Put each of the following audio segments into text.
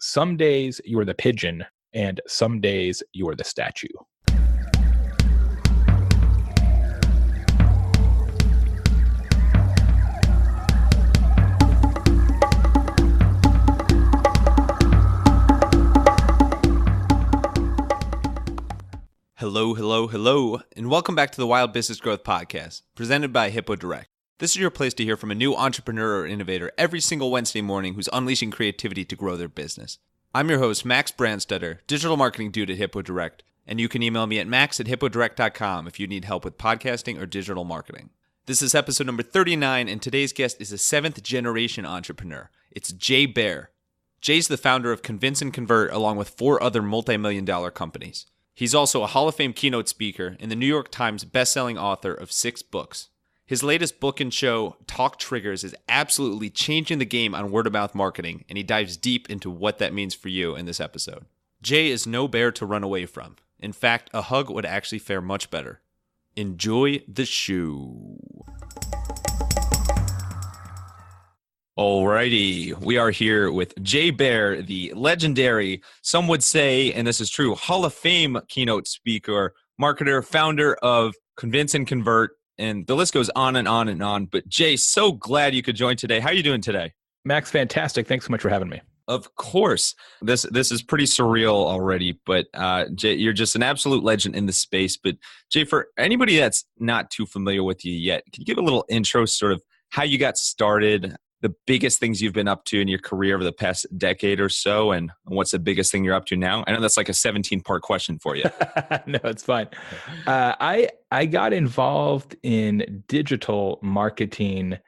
Some days you are the pigeon, and some days you are the statue. Hello, hello, hello, and welcome back to the Wild Business Growth Podcast, presented by Hippo Direct. This is your place to hear from a new entrepreneur or innovator every single Wednesday morning who's unleashing creativity to grow their business. I'm your host, Max Brandstutter, digital marketing dude at Hippo Direct, and you can email me at max@hippodirect.com if you need help with podcasting or digital marketing. This is episode number 39, and today's guest is a seventh-generation entrepreneur. It's Jay Baer. Jay's the founder of Convince and Convert, along with 4 other multi-million-dollar companies. He's also a Hall of Fame keynote speaker and the New York Times best-selling author of 6 books. His latest book and show, Talk Triggers, is absolutely changing the game on word-of-mouth marketing, and he dives deep into what that means for you in this episode. Jay is no bear to run away from. In fact, a hug would actually fare much better. Enjoy the show. Alrighty, we are here with Jay Baer, the legendary, some would say, and this is true, Hall of Fame keynote speaker, marketer, founder of Convince and Convert, and the list goes on and on and on. But Jay, so glad you could join today. How are you doing today? Max, fantastic. Thanks so much for having me. Of course. This is pretty surreal already, but Jay, you're just an absolute legend in the space. But Jay, for anybody that's not too familiar with you yet, can you give a little intro, sort of how you got started, the biggest things you've been up to in your career over the past decade or so, and what's the biggest thing you're up to now? I know that's like a 17-part question for you. No, it's fine. I got involved in digital marketing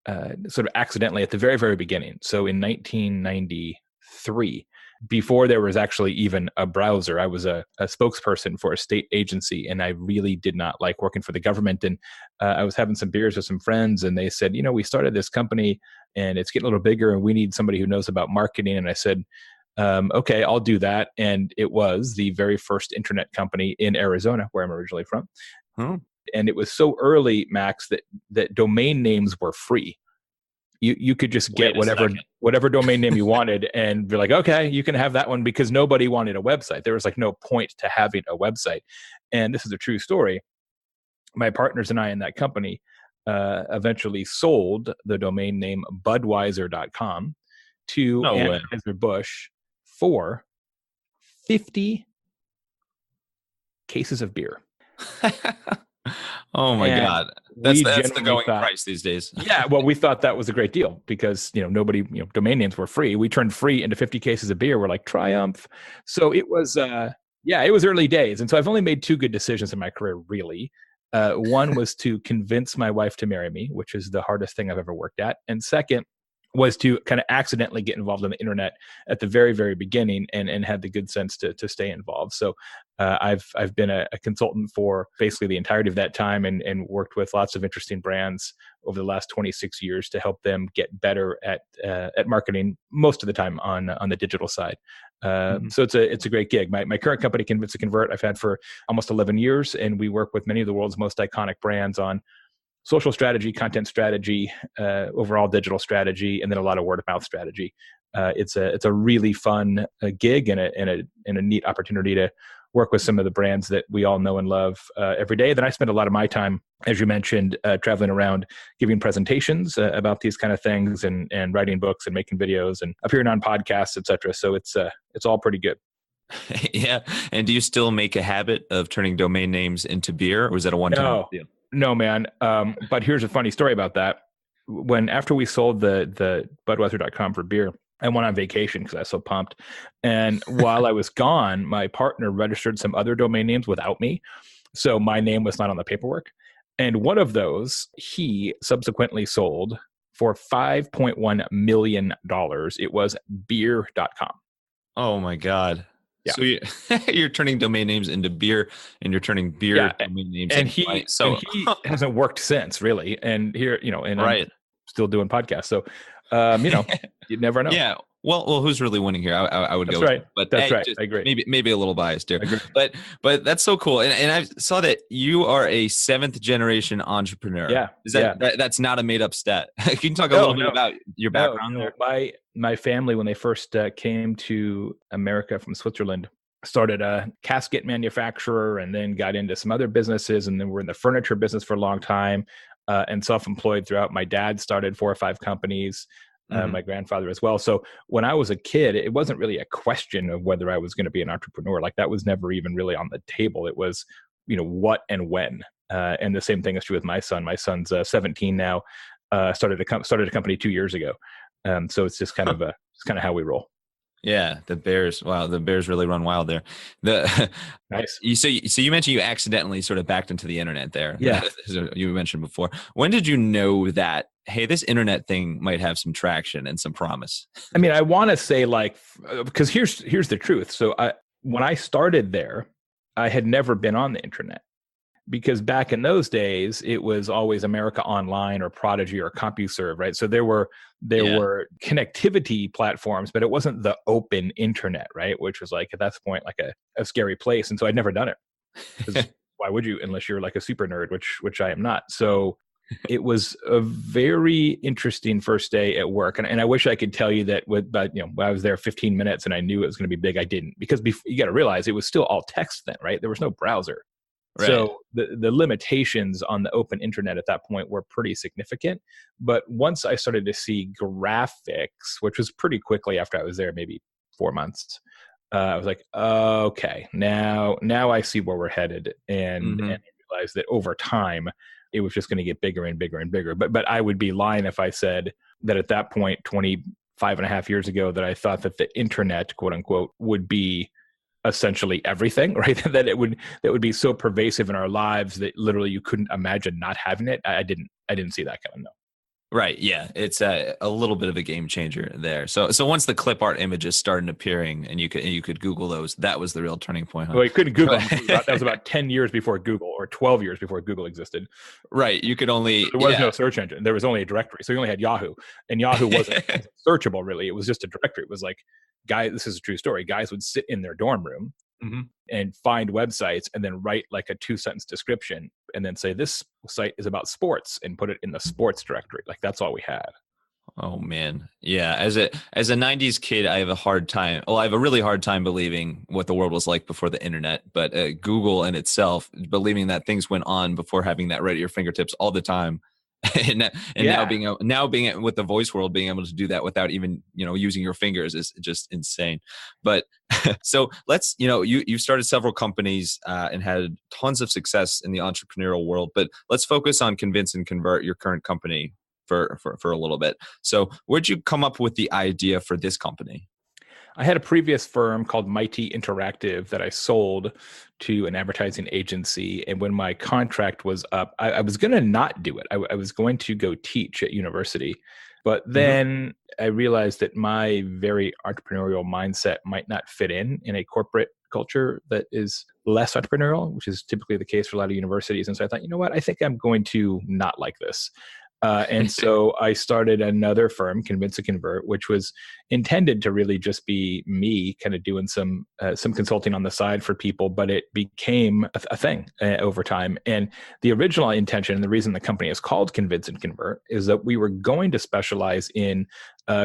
sort of accidentally at the very, very beginning. So in 1993, before there was actually even a browser, I was a spokesperson for a state agency, and I really did not like working for the government. And I was having some beers with some friends, and they said, we started this company, and it's getting a little bigger, and we need somebody who knows about marketing. And I said, okay, I'll do that. And it was the very first internet company in Arizona, where I'm originally from. And it was so early, Max, that domain names were free. You could just get whatever domain name you wanted and be like, okay, you can have that one, because nobody wanted a website. There was like no point to having a website. And this is a true story. My partners and I in that company eventually sold the domain name Budweiser.com to Anheuser-Busch for 50 cases of beer. Oh my God. That's the going price these days. Yeah. Well, we thought that was a great deal because, nobody, domain names were free. We turned free into 50 cases of beer. We're like, triumph. So it was, it was early days. And so I've only made 2 good decisions in my career, really. One was to convince my wife to marry me, which is the hardest thing I've ever worked at. And second was to kind of accidentally get involved in the internet at the very, very beginning and had the good sense to stay involved. So I've been a consultant for basically the entirety of that time and worked with lots of interesting brands over the last 26 years to help them get better at marketing most of the time on the digital side. So it's a great gig. My current company, Convince and Convert, I've had for almost 11 years, and we work with many of the world's most iconic brands on social strategy, content strategy, overall digital strategy, and then a lot of word of mouth strategy. It's a really fun gig and a neat opportunity to work with some of the brands that we all know and love every day. Then I spend a lot of my time, as you mentioned, traveling around giving presentations about these kind of things and writing books and making videos and appearing on podcasts, et cetera. So it's all pretty good. Yeah. And do you still make a habit of turning domain names into beer, or was that a one-time deal? No, man. But here's a funny story about that. After we sold the Budweiser.com for beer, I went on vacation because I was so pumped. And while I was gone, my partner registered some other domain names without me. So my name was not on the paperwork. And one of those he subsequently sold for $5.1 million. It was beer.com. Oh my God. Yeah. So you're turning domain names into beer, and you're turning beer domain names into wine. So he hasn't worked since, really. And here, and right. I'm still doing podcasts. So, you never know. Yeah. Well, who's really winning here? I would go That's with right. him, but That's hey, right. just I agree. maybe a little biased here, I agree. but that's so cool. And I saw that you are a seventh generation entrepreneur. Yeah. Is Yeah. that's not a made up stat? Can you talk a No, little bit no, about your no, background no. there? My family, when they first came to America from Switzerland, started a casket manufacturer and then got into some other businesses, and then we're in the furniture business for a long time, and self-employed throughout. My dad started 4 or 5 companies. My Hmm. grandfather as well. So when I was a kid, it wasn't really a question of whether I was going to be an entrepreneur. Like that was never even really on the table. It was, what and when. And the same thing is true with my son. My son's 17 now. Started a company 2 years ago. So it's just it's kind of how we roll. Yeah, the Bears. Wow, the Bears really run wild there. The Nice. you mentioned you accidentally sort of backed into the internet there. Yeah. You mentioned before. When did you know that, hey, this internet thing might have some traction and some promise? I mean, I want to say because here's the truth. So when I started there, I had never been on the internet because back in those days it was always America Online or Prodigy or CompuServe, right? So there Yeah. were connectivity platforms, but it wasn't the open internet, right? Which was like at that point like a scary place, and so I'd never done it because why would you unless you're like a super nerd, which I am not. So it was a very interesting first day at work, and I wish I could tell you that but when I was there 15 minutes and I knew it was going to be big. I didn't, because you got to realize it was still all text then, right? There was no browser. Right. So the limitations on the open internet at that point were pretty significant. But once I started to see graphics, which was pretty quickly after I was there, maybe 4 months, I was like, okay, now I see where we're headed, and Hmm. I realized that over time it was just going to get bigger and bigger and bigger. But I would be lying if I said that at that point, 25 and a half years ago, that I thought that the internet, quote unquote, would be essentially everything, right? that would be so pervasive in our lives that literally you couldn't imagine not having it. I didn't see that coming. No. Right. Yeah. It's a little bit of a game changer there. So once the clip art images started appearing and you could Google those, that was the real turning point, Well, you couldn't Google them. huh? That was about 10 years before Google, or 12 years before Google existed. Right. You could So only, there was no yeah. search engine. There was only a directory. So you only had Yahoo, and Yahoo wasn't searchable really. It was just a directory. It was like, this is a true story. Guys would sit in their dorm room Mhm. and find websites and then write like a 2 sentence description and then say this site is about sports and put it in the sports directory. Like that's all we had. Oh man. Yeah. As a 90s kid, I have a hard time. Well, I have a really hard time believing what the world was like before the internet, but Google in itself, believing that things went on before having that right at your fingertips all the time. And Yeah. now being with the voice world, being able to do that without even using your fingers is just insane. But so let's you've started several companies and had tons of success in the entrepreneurial world. But let's focus on Convince and Convert, your current company, for a little bit. So where'd you come up with the idea for this company? I had a previous firm called Mighty Interactive that I sold to an advertising agency. And when my contract was up, I was going to not do it. I was going to go teach at university. But Hmm. then I realized that my very entrepreneurial mindset might not fit in a corporate culture that is less entrepreneurial, which is typically the case for a lot of universities. And so I thought, you know what? I think I'm going to not like this. And so I started another firm, Convince and Convert, which was intended to really just be me kind of doing some consulting on the side for people, but it became a thing over time. And the original intention, and the reason the company is called Convince and Convert, is that we were going to specialize in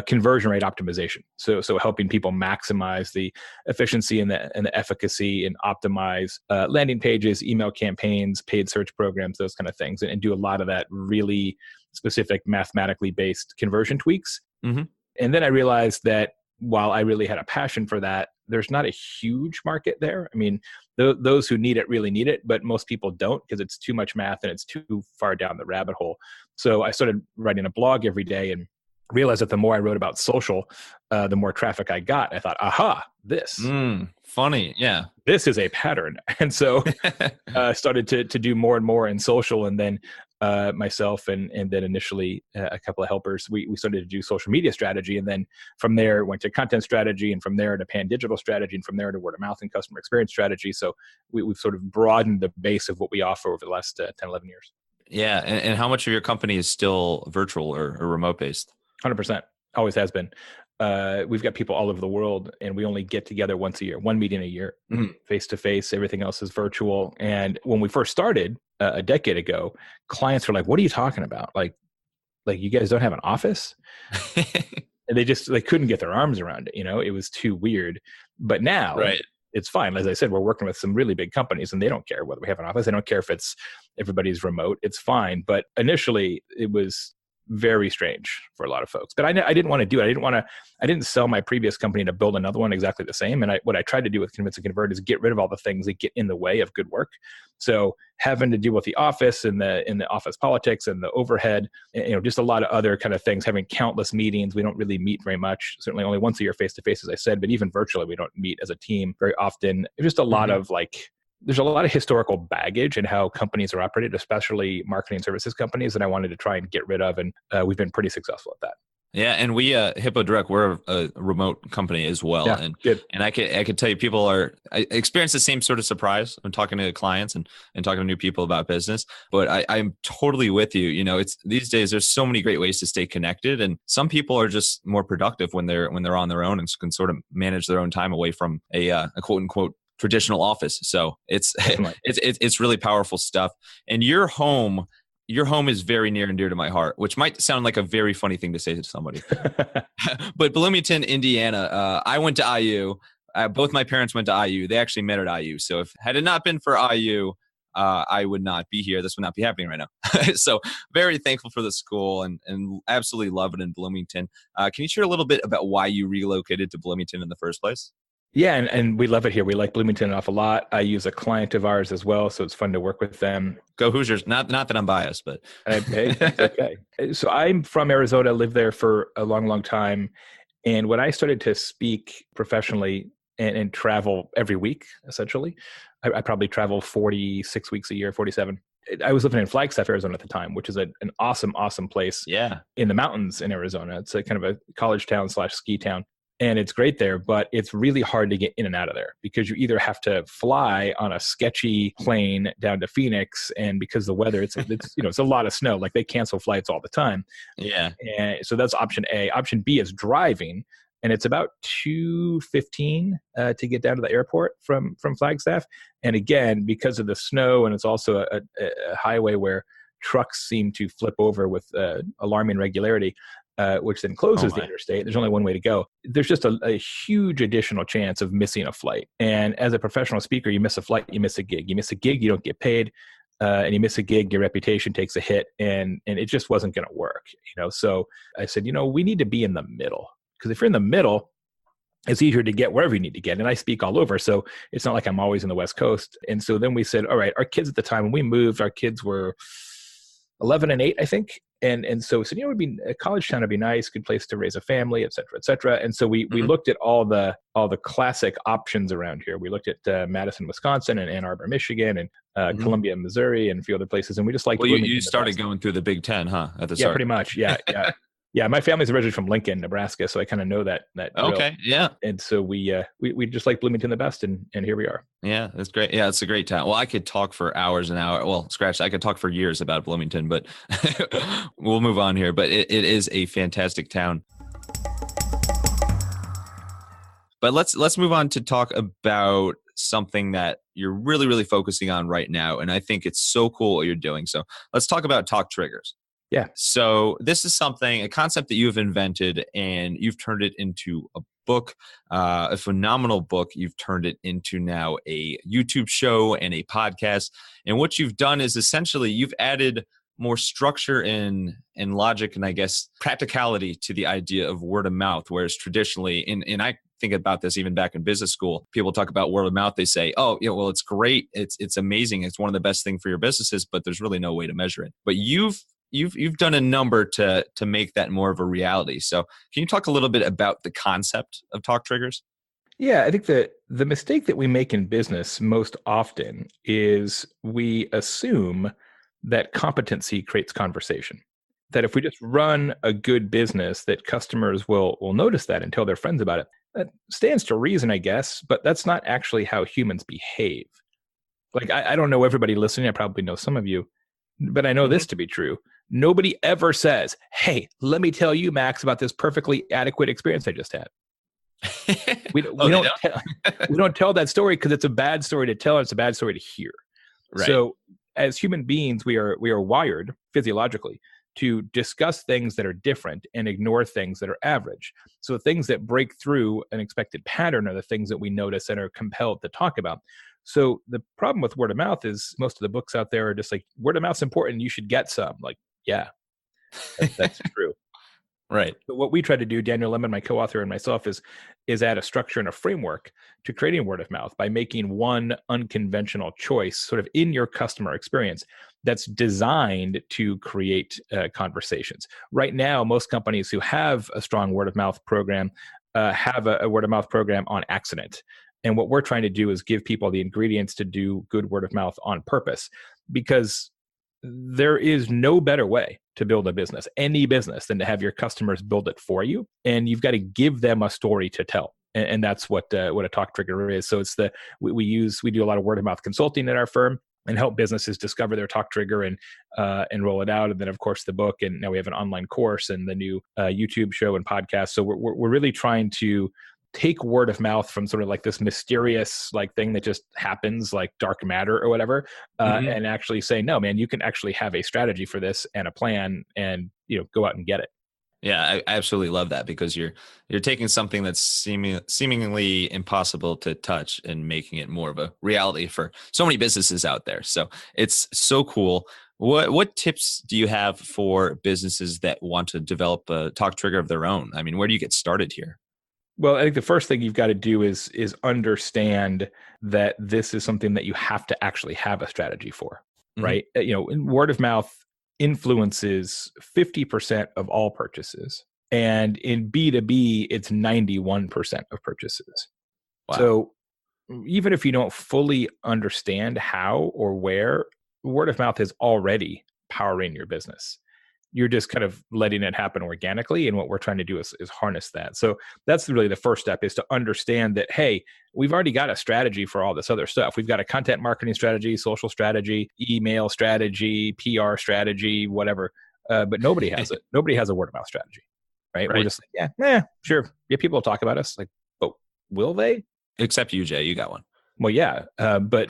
conversion rate optimization. So helping people maximize the efficiency and the efficacy and optimize landing pages, email campaigns, paid search programs, those kind of things, and do a lot of that really specific mathematically based conversion tweaks. Hmm. And then I realized that while I really had a passion for that, there's not a huge market there. I mean, those who need it really need it, but most people don't because it's too much math and it's too far down the rabbit hole. So I started writing a blog every day and realized that the more I wrote about social, the more traffic I got. I thought, aha, Funny. Yeah. this is a pattern. And so started to do more and more in social, and then myself and then initially a couple of helpers, we started to do social media strategy, and then from there went to content strategy, and from there to pan digital strategy, and from there to word of mouth and customer experience strategy. So we've sort of broadened the base of what we offer over the last 10, 11 years. Yeah. And how much of your company is still virtual or remote based? 100%. Always has been. we've got people all over the world, and we only get together once a year, one meeting a year, face to face. Everything else is virtual. And when we first started a decade ago, clients were like, "What are you talking about? Like you guys don't have an office?" And they couldn't get their arms around it. It was too weird. But now Right. it's fine. As I said, we're working with some really big companies, and they don't care whether we have an office. They don't care if everybody's remote. It's fine. But initially, it was very strange for a lot of folks. But I didn't want to do it. I didn't sell my previous company to build another one exactly the same. And what I tried to do with Convince and Convert is get rid of all the things that get in the way of good work. So having to deal with the office and the office politics and the overhead, just a lot of other kind of things, having countless meetings. We don't really meet very much, certainly only once a year face to face, as I said, but even virtually, we don't meet as a team very often. There's just a lot of there's a lot of historical baggage in how companies are operated, especially marketing services companies, that I wanted to try and get rid of. And we've been pretty successful at that. Yeah, and we Hippo Direct, we're a remote company as well. Yeah, good. And I could tell you I experience the same sort of surprise when talking to clients and talking to new people about business. But I'm totally with you. It's these days there's so many great ways to stay connected, and some people are just more productive when they're on their own and can sort of manage their own time away from a quote unquote traditional office. So it's really powerful stuff. And your home is very near and dear to my heart, which might sound like a very funny thing to say to somebody. But Bloomington, Indiana, I went to IU. Both my parents went to IU. They actually met at IU. So had it not been for IU, I would not be here. This would not be happening right now. So very thankful for the school and absolutely love it in Bloomington. Can you share a little bit about why you relocated to Bloomington in the first place? Yeah, and we love it here. We like Bloomington an awful lot. I use a client of ours as well, so it's fun to work with them. Go Hoosiers! Not that I'm biased, but hey, it's okay. So I'm from Arizona, lived there for a long, long time, and when I started to speak professionally and travel every week, essentially, I probably travel 46 weeks a year, 47. I was living in Flagstaff, Arizona at the time, which is an awesome, awesome place. Yeah, in the mountains in Arizona. It's a kind of a college town / ski town. And it's great there, but it's really hard to get in and out of there because you either have to fly on a sketchy plane down to Phoenix, and because the weather, it's a lot of snow. Like they cancel flights all the time. Yeah. And so that's option A. Option B is driving, and it's about $2.15 to get down to the airport from Flagstaff. And again, because of the snow, and it's also a highway where trucks seem to flip over with alarming regularity. Which then closes the interstate. There's only one way to go. There's just a huge additional chance of missing a flight. And as a professional speaker, you miss a flight, you miss a gig. You miss a gig, you don't get paid. And you miss a gig, your reputation takes a hit. And it just wasn't going to work. So I said, we need to be in the middle. Because if you're in the middle, it's easier to get wherever you need to get. And I speak all over. So it's not like I'm always in the West Coast. And so then we said, all right, our kids at the time when we moved, our kids were 11 and 8, I think. And so we said, it'd be a college town would be nice, good place to raise a family, et cetera, et cetera. And so we looked at all the classic options around here. We looked at Madison, Wisconsin, and Ann Arbor, Michigan, and Columbia, Missouri, and a few other places. And we just liked. Well, you started going through the Big Ten, huh? At the start. Yeah, pretty much. Yeah, yeah. Yeah, my family's originally from Lincoln, Nebraska, so I kind of know that drill. Okay, yeah. And so we just like Bloomington the best, and here we are. Yeah, that's great. Yeah, it's a great town. Well, I could talk for hours and hours. Well, I could talk for years about Bloomington, but we'll move on here. But it is a fantastic town. But let's move on to talk about something that you're really, really focusing on right now, and I think it's so cool what you're doing. So let's talk about talk triggers. Yeah. So this is a concept that you've invented, and you've turned it into a book, a phenomenal book. You've turned it into now a YouTube show and a podcast. And what you've done is essentially you've added more structure and logic and I guess practicality to the idea of word of mouth, whereas traditionally, and I think about this even back in business school, people talk about word of mouth. They say, oh, well, it's great. It's amazing. It's one of the best things for your businesses, but there's really no way to measure it. But you've done a number to make that more of a reality. So can you talk a little bit about the concept of talk triggers? Yeah, I think that the mistake that we make in business most often is we assume that competency creates conversation. That if we just run a good business, that customers will notice that and tell their friends about it. That stands to reason, I guess, but that's not actually how humans behave. Like, I don't know everybody listening. I probably know some of you, but I know this to be true. Nobody ever says, hey, let me tell you, Max, about this perfectly adequate experience I just had. We Oh, they don't don't? tell we don't tell that story because it's a bad story to tell and it's a bad story to hear. Right. So as human beings, we are wired physiologically to discuss things that are different and ignore things that are average. So things that break through an expected pattern are the things that we notice and are compelled to talk about. So the problem with word of mouth is most of the books out there are just like, word of mouth's important, you should get some. Like, yeah, that's true. Right. But what we try to do, Daniel Lemon, my co-author, and myself, is add a structure and a framework to creating word of mouth by making one unconventional choice sort of in your customer experience that's designed to create conversations. Right now, most companies who have a strong word of mouth program have a word of mouth program on accident. And what we're trying to do is give people the ingredients to do good word of mouth on purpose, because there is no better way to build a business, any business, than to have your customers build it for you. And you've got to give them a story to tell. And that's what a talk trigger is. So it's we do a lot of word of mouth consulting at our firm and help businesses discover their talk trigger and roll it out. And then of course the book, and now we have an online course and the new YouTube show and podcast. So we're really trying to take word of mouth from sort of like this mysterious like thing that just happens, like dark matter or whatever, and actually say, no, man, you can actually have a strategy for this and a plan, and go out and get it. Yeah, I absolutely love that, because you're taking something that's seemingly impossible to touch and making it more of a reality for so many businesses out there. So it's so cool. What tips do you have for businesses that want to develop a talk trigger of their own? I mean, where do you get started here? Well, I think the first thing you've got to do is understand that this is something that you have to actually have a strategy for, right? Word of mouth influences 50% of all purchases. And in B2B, it's 91% of purchases. Wow. So even if you don't fully understand how or where, word of mouth is already powering your business. You're just kind of letting it happen organically. And what we're trying to do is harness that. So that's really the first step, is to understand that, hey, we've already got a strategy for all this other stuff. We've got a content marketing strategy, social strategy, email strategy, PR strategy, whatever. But nobody has it. Nobody has a word of mouth strategy, right? We're just like, sure. Yeah, people will talk about us. Like, but will they? Except you, Jay, you got one. Well, yeah. But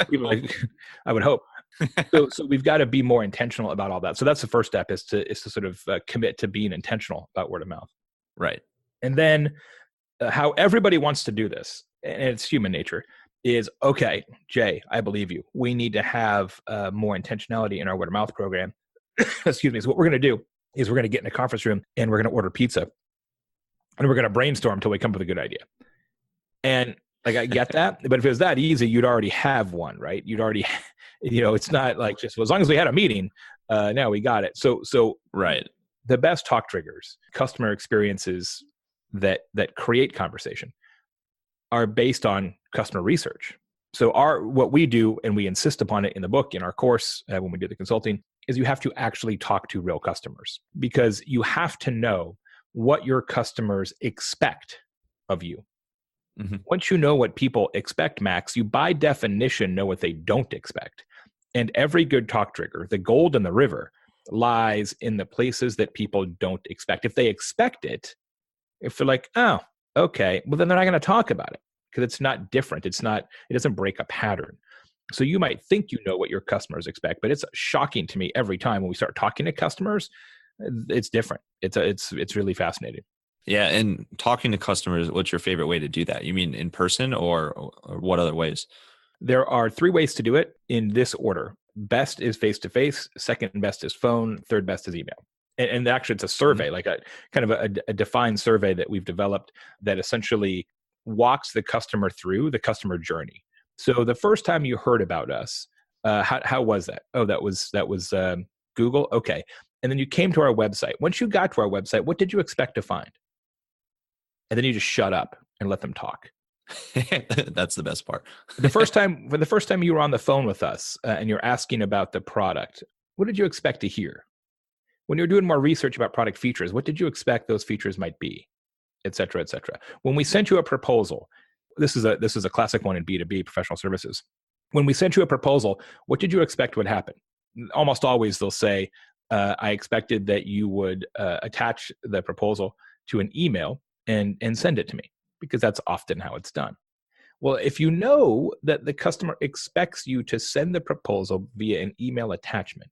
people like, I would hope. So we've got to be more intentional about all that. So that's the first step, is to sort of commit to being intentional about word of mouth. Right. And then how everybody wants to do this, and it's human nature, is, okay, Jay, I believe you. We need to have more intentionality in our word of mouth program. Excuse me. So what we're going to do is we're going to get in a conference room and we're going to order pizza and we're going to brainstorm until we come up with a good idea. And like, I get that, but if it was that easy, you'd already have one, right? You'd already, it's not like just, well, as long as we had a meeting, now we got it. So right. The best talk triggers, customer experiences that create conversation, are based on customer research. So what we do, and we insist upon it in the book, in our course, when we do the consulting, is you have to actually talk to real customers, because you have to know what your customers expect of you. Mm-hmm. Once you know what people expect, Max, you by definition know what they don't expect. And every good talk trigger, the gold in the river, lies in the places that people don't expect. If they expect it, if they're like, oh, okay, well, then they're not going to talk about it, because it's not different. It doesn't break a pattern. So you might think you know what your customers expect, but it's shocking to me every time when we start talking to customers. It's different. It's really fascinating. Yeah. And talking to customers, what's your favorite way to do that? You mean in person, or what other ways? There are 3 ways to do it in this order. Best is face-to-face. Second best is phone. Third best is email. And actually, it's a survey, like a kind of a defined survey that we've developed that essentially walks the customer through the customer journey. So the first time you heard about us, how was that? Oh, that was Google. Okay. And then you came to our website. Once you got to our website, what did you expect to find? And then you just shut up and let them talk. That's the best part. For the first time you were on the phone with us and you're asking about the product, what did you expect to hear? When you're doing more research about product features, what did you expect those features might be, et cetera, et cetera? When we sent you a proposal, this is a classic one in B2B, professional services. When we sent you a proposal, what did you expect would happen? Almost always they'll say, I expected that you would attach the proposal to an email and send it to me, because that's often how it's done. Well, if you know that the customer expects you to send the proposal via an email attachment,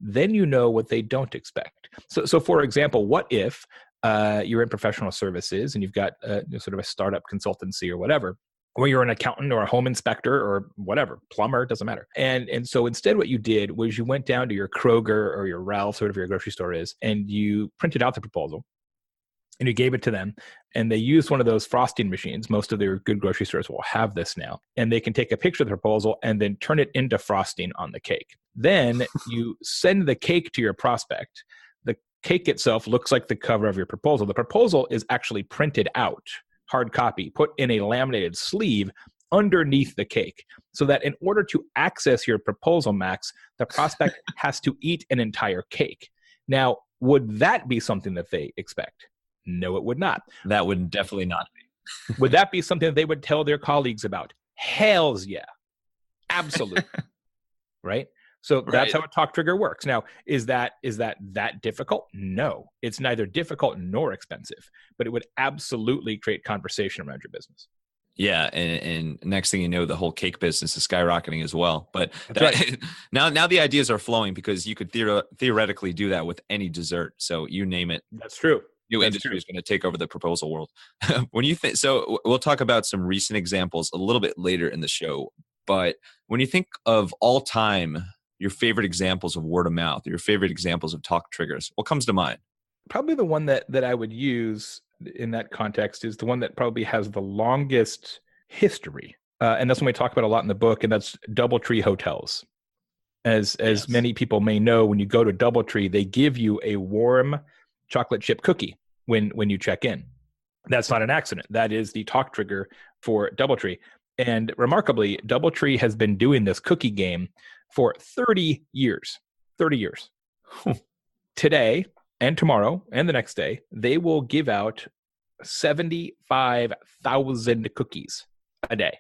then you know what they don't expect. So for example, what if you're in professional services and you've got sort of a startup consultancy or whatever, or you're an accountant or a home inspector or whatever, plumber, doesn't matter. And so instead what you did was you went down to your Kroger or your Ralph's, whatever your grocery store is, and you printed out the proposal and you gave it to them, and they used one of those frosting machines. Most of their good grocery stores will have this now, and they can take a picture of the proposal and then turn it into frosting on the cake. Then you send the cake to your prospect. The cake itself looks like the cover of your proposal. The proposal is actually printed out, hard copy, put in a laminated sleeve underneath the cake, so that in order to access your proposal, Max, the prospect has to eat an entire cake. Now, would that be something that they expect? No, it would not. That would definitely not be. Would that be something that they would tell their colleagues about? Hells yeah. Absolutely. Right? So that's how a talk trigger works. Now, is that difficult? No, it's neither difficult nor expensive, but it would absolutely create conversation around your business. Yeah, and next thing you know, the whole cake business is skyrocketing as well. But right. now the ideas are flowing, because you could theoretically do that with any dessert. So you name it. That's true. New industry is going to take over the proposal world. When you think, so we'll talk about some recent examples a little bit later in the show. But when you think of all time, your favorite examples of word of mouth, your favorite examples of talk triggers, what comes to mind? Probably the one that I would use in that context is the one that probably has the longest history. And that's one we talk about a lot in the book, and that's DoubleTree hotels. As yes. Many people may know, when you go to DoubleTree, they give you a warm chocolate chip cookie when you check in. That's not an accident. That is the talk trigger for DoubleTree. And remarkably, DoubleTree has been doing this cookie game for 30 years. 30 years. Today and tomorrow and the next day, they will give out 75,000 cookies a day.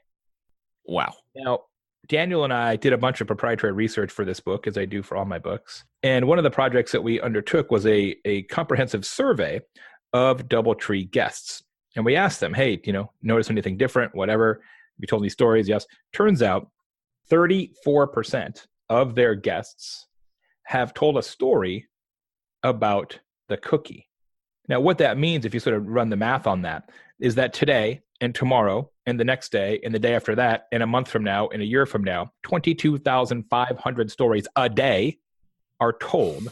Wow. Now, Daniel and I did a bunch of proprietary research for this book, as I do for all my books. And one of the projects that we undertook was a comprehensive survey of DoubleTree guests. And we asked them, hey, notice anything different, whatever. We told these stories. Yes. Turns out 34% of their guests have told a story about the cookie. Now, what that means, if you sort of run the math on that, is that today and tomorrow and the next day and the day after that and a month from now and a year from now, 22,500 stories a day are told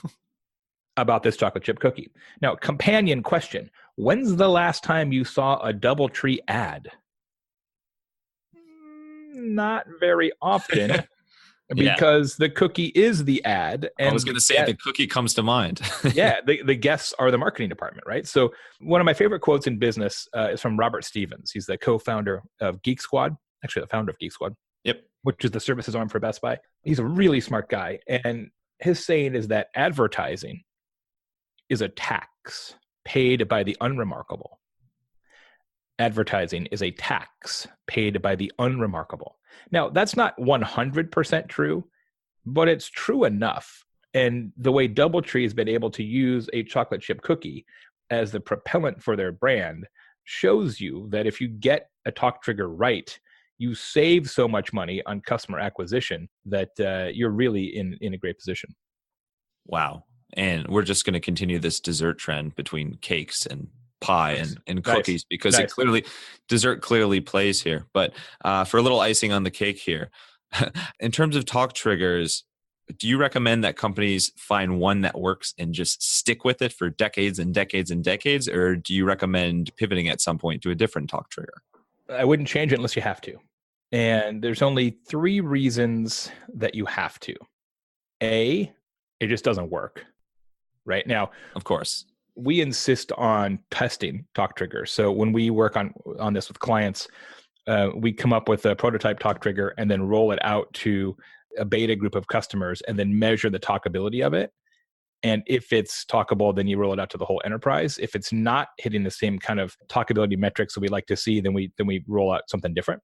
about this chocolate chip cookie. Now, companion question, when's the last time you saw a DoubleTree ad? Not very often. Because the cookie is the ad. And I was going to say the cookie comes to mind. Yeah, the guests are the marketing department, right? So one of my favorite quotes in business is from Robert Stevens. He's the co-founder of Geek Squad, actually the founder of Geek Squad. Yep. Which is the services arm for Best Buy. He's a really smart guy. And his saying is that advertising is a tax paid by the unremarkable. Advertising is a tax paid by the unremarkable. Now, that's not 100% true, but it's true enough. And the way DoubleTree has been able to use a chocolate chip cookie as the propellant for their brand shows you that if you get a talk trigger right, you save so much money on customer acquisition that you're really in a great position. Wow. And we're just going to continue this dessert trend between cakes and pie and cookies, because dessert clearly plays here. But for a little icing on the cake here, in terms of talk triggers, do you recommend that companies find one that works and just stick with it for decades and decades and decades? Or do you recommend pivoting at some point to a different talk trigger? I wouldn't change it unless you have to. And there's only 3 reasons that you have to. A, it just doesn't work. Right now, of course, we insist on testing talk triggers. So when we work on this with clients, we come up with a prototype talk trigger and then roll it out to a beta group of customers and then measure the talkability of it. And if it's talkable, then you roll it out to the whole enterprise. If it's not hitting the same kind of talkability metrics that we like to see, then we roll out something different.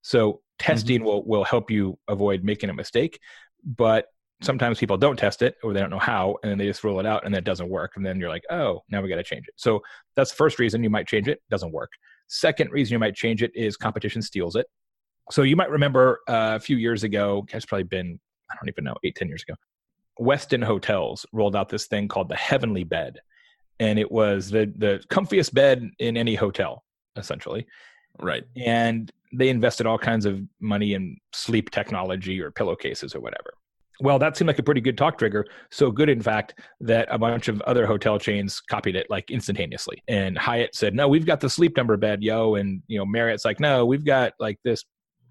So testing will help you avoid making a mistake. But sometimes people don't test it or they don't know how, and then they just roll it out and it doesn't work. And then you're like, oh, now we got to change it. So that's the first reason you might change it. Doesn't work. Second reason you might change it is competition steals it. So you might remember a few years ago, it's probably been, I don't even know, 8-10 years ago, Westin Hotels rolled out this thing called the Heavenly Bed. And it was the comfiest bed in any hotel, essentially. Right. And they invested all kinds of money in sleep technology or pillowcases or whatever. Well, that seemed like a pretty good talk trigger. So good, in fact, that a bunch of other hotel chains copied it like instantaneously. And Hyatt said, no, we've got the Sleep Number bed, yo. And, Marriott's like, no, we've got like this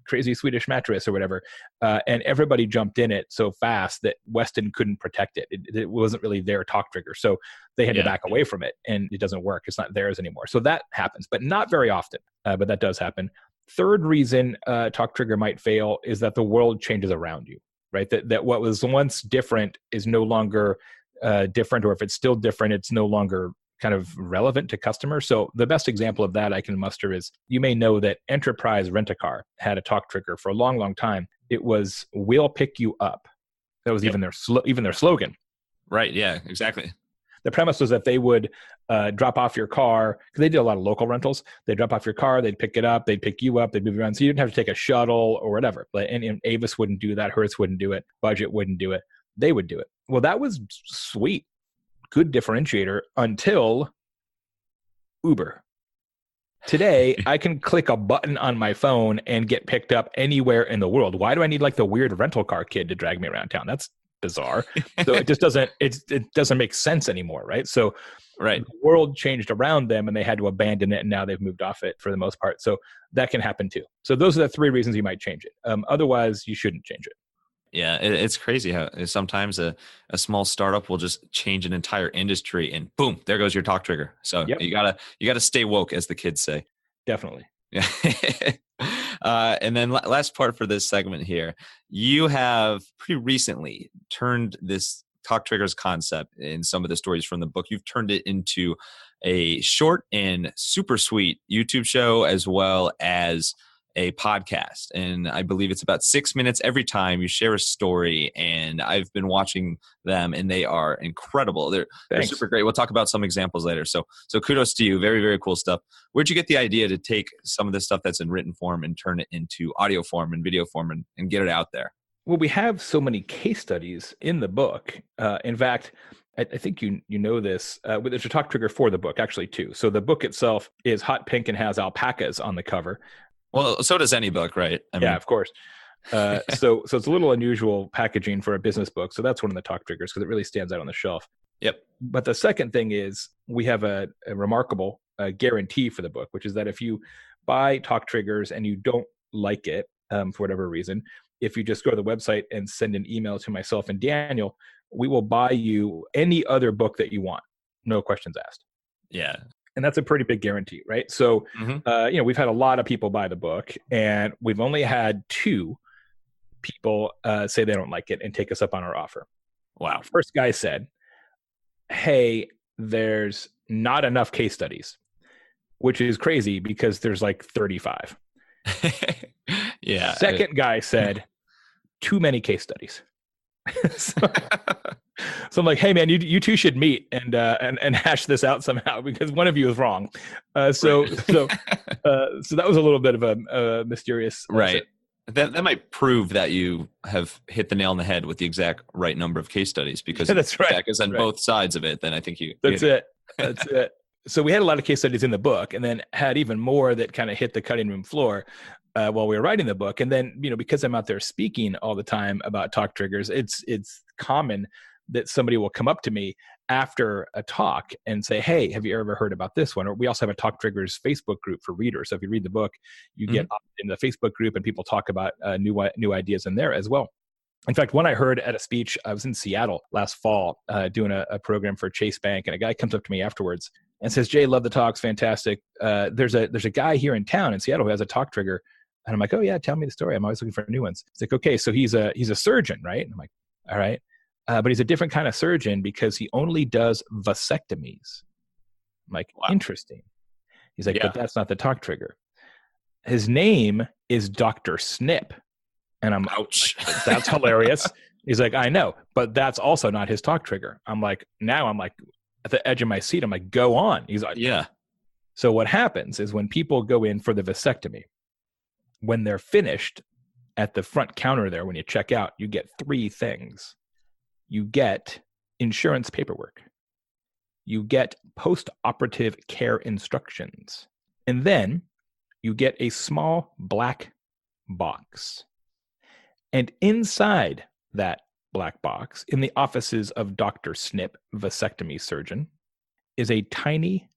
crazy Swedish mattress or whatever. And everybody jumped in it so fast that Westin couldn't protect it. It wasn't really their talk trigger. So they had to back away from it, and it doesn't work. It's not theirs anymore. So that happens, but not very often, but that does happen. Third reason talk trigger might fail is that the world changes around you, right? That what was once different is no longer different, or if it's still different, it's no longer kind of relevant to customers. So the best example of that I can muster is, you may know that Enterprise Rent-A-Car had a talk trigger for a long, long time. It was, we'll pick you up. That was even their slogan. Right. Yeah, exactly. The premise was that they would drop off your car, because they did a lot of local rentals. They'd drop off your car, they'd pick it up, they'd pick you up, they'd move you around. So you didn't have to take a shuttle or whatever. And Avis wouldn't do that. Hertz wouldn't do it. Budget wouldn't do it. They would do it. Well, that was sweet. Good differentiator until Uber. Today, I can click a button on my phone and get picked up anywhere in the world. Why do I need like the weird rental car kid to drag me around town? That's bizarre. So it just doesn't make sense anymore, right? So the world changed around them and they had to abandon it, and now they've moved off it for the most part. So that can happen too. So those are the three reasons you might change it. Otherwise, you shouldn't change it. Yeah, it's crazy how sometimes a small startup will just change an entire industry, and boom, there goes your talk trigger. So you gotta stay woke, as the kids say. Definitely. Yeah. And then last part for this segment here, you have pretty recently turned this talk triggers concept in some of the stories from the book. You've turned it into a short and super sweet YouTube show, as well as a podcast. And I believe it's about 6 minutes every time you share a story. And I've been watching them, and they are incredible. They're super great. We'll talk about some examples later. So kudos to you. Very, very cool stuff. Where'd you get the idea to take some of this stuff that's in written form and turn it into audio form and video form and get it out there? Well, we have so many case studies in the book. In fact, I think you know this. There's a talk trigger for the book, actually, too. So the book itself is hot pink and has alpacas on the cover. Well, so does any book, right? Of course. So it's a little unusual packaging for a business book. So that's one of the talk triggers, because it really stands out on the shelf. Yep. But the second thing is, we have a remarkable guarantee for the book, which is that if you buy talk triggers and you don't like it for whatever reason, if you just go to the website and send an email to myself and Daniel, we will buy you any other book that you want. No questions asked. Yeah. And that's a pretty big guarantee, right? So, we've had a lot of people buy the book, and we've only had 2 people say they don't like it and take us up on our offer. Wow. First guy said, hey, there's not enough case studies, which is crazy because there's like 35. Yeah. Second guy said, too many case studies. So I'm like, hey man, you two should meet and hash this out somehow, because one of you is wrong. So that was a little bit of a mysterious. Right. That might prove that you have hit the nail on the head with the exact right number of case studies, because that's right. If that is on both sides of it, then I think That's it. So we had a lot of case studies in the book, and then had even more that kind of hit the cutting room floor while we were writing the book. And then, because I'm out there speaking all the time about talk triggers, it's common that somebody will come up to me after a talk and say, hey, have you ever heard about this one? Or we also have a talk triggers Facebook group for readers. So if you read the book, you get in the Facebook group, and people talk about new ideas in there as well. In fact, one I heard at a speech, I was in Seattle last fall doing a program for Chase Bank, and a guy comes up to me afterwards and says, Jay, love the talks, fantastic. There's a guy here in town in Seattle who has a talk trigger. And I'm like, oh yeah, tell me the story. I'm always looking for new ones. It's like, okay, so he's a surgeon, right? And I'm like, all right. But he's a different kind of surgeon because he only does vasectomies. I'm like, wow. Interesting. He's like, but that's not the talk trigger. His name is Dr. Snip. And I'm ouch. Like, that's hilarious. He's like, I know, but that's also not his talk trigger. I'm like at the edge of my seat. I'm like, go on. He's like, Yeah. So what happens is when people go in for the vasectomy, when they're finished at the front counter there, when you check out, you get three things. You get insurance paperwork. You get post-operative care instructions. And then you get a small black box. And inside that black box, in the offices of Dr. Snip, vasectomy surgeon, is a tiny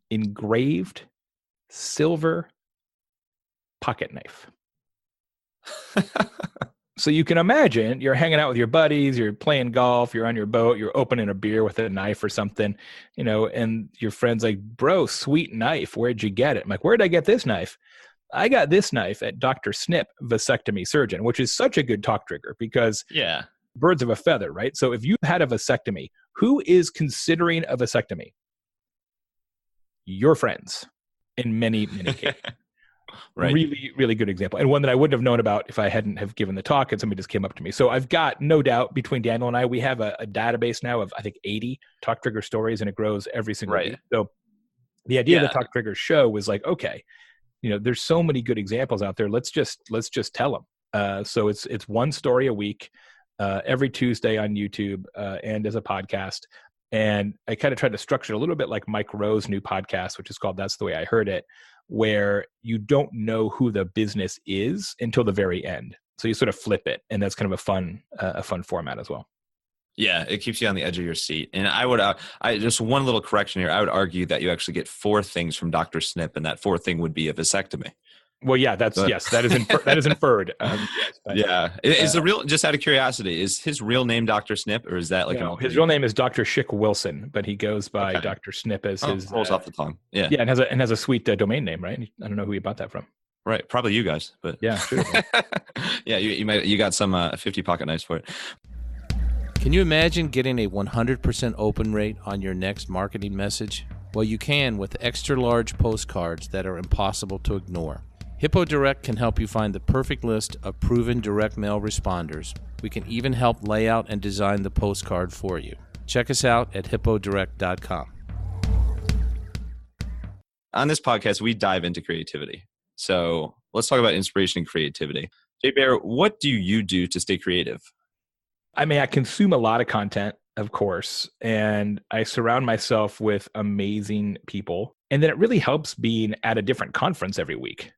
engraved silver pocket knife. So you can imagine you're hanging out with your buddies, you're playing golf, you're on your boat, you're opening a beer with a knife or something, and your friend's like, bro, sweet knife. Where'd you get it? I'm like, where'd I get this knife? I got this knife at Dr. Snip, vasectomy surgeon, which is such a good talk trigger because birds of a feather, right? So if you've had a vasectomy, who is considering a vasectomy? Your friends in many, many cases. Right. Really, really good example. And one that I wouldn't have known about if I hadn't have given the talk and somebody just came up to me. So I've got no doubt between Daniel and I, we have a database now of, I think, 80 talk trigger stories, and it grows every single week. So the idea of the talk trigger show was like, okay, there's so many good examples out there. Let's just tell them. So it's one story a week, every Tuesday on YouTube, and as a podcast. And I kind of tried to structure it a little bit like Mike Rowe's new podcast, which is called That's the Way I Heard It, where you don't know who the business is until the very end. So you sort of flip it, and that's kind of a fun format as well. Yeah, it keeps you on the edge of your seat. And I would, just one little correction here. I would argue that you actually get 4 things from Dr. Snip, and that 4th thing would be a vasectomy. Well, yeah, that is inferred. Is the real, just out of curiosity, is his real name Dr. Snip, or is that like his real name is Dr. Schick Wilson, but he goes by Dr. Snip as his rolls off the tongue. Yeah, and has a sweet domain name, right? I don't know who he bought that from. Right, probably you guys, but yeah, sure. Yeah, you got some 50 pocket knives for it. Can you imagine getting a 100% open rate on your next marketing message? Well, you can with extra large postcards that are impossible to ignore. Hippo Direct can help you find the perfect list of proven direct mail responders. We can even help lay out and design the postcard for you. Check us out at hippodirect.com. On this podcast, we dive into creativity. So let's talk about inspiration and creativity. Jay Baer, what do you do to stay creative? I mean, I consume a lot of content, of course, and I surround myself with amazing people. And then it really helps being at a different conference every week.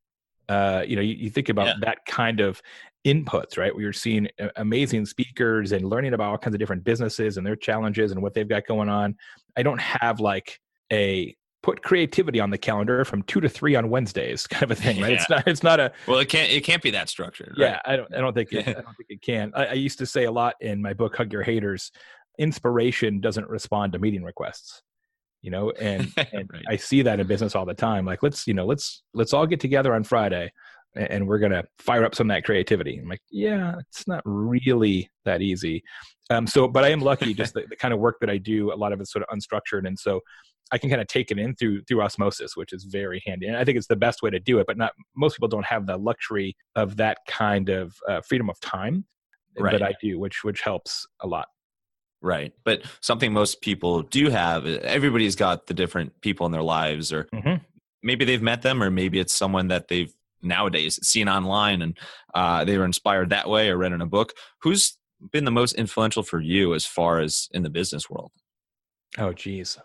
You think about that kind of inputs, right? Where you're seeing amazing speakers and learning about all kinds of different businesses and their challenges and what they've got going on. I don't have like a put creativity on the calendar from 2 to 3 on Wednesdays kind of a thing, right? It's not a, well, it can't be that structured. Right? Yeah. I don't think it can. I used to say a lot in my book, Hug Your Haters, inspiration doesn't respond to meeting requests. And right. I see that in business all the time. Like, let's all get together on Friday and we're going to fire up some of that creativity. I'm like, yeah, it's not really that easy. But I am lucky just the kind of work that I do, a lot of it's sort of unstructured. And so I can kind of take it in through osmosis, which is very handy. And I think it's the best way to do it, but most people don't have the luxury of that kind of freedom of time, right. But I do, which helps a lot. Right. But something most people do have, everybody's got the different people in their lives, or maybe they've met them, or maybe it's someone that they've nowadays seen online and they were inspired that way or read in a book. Who's been the most influential for you as far as in the business world? Oh, geez.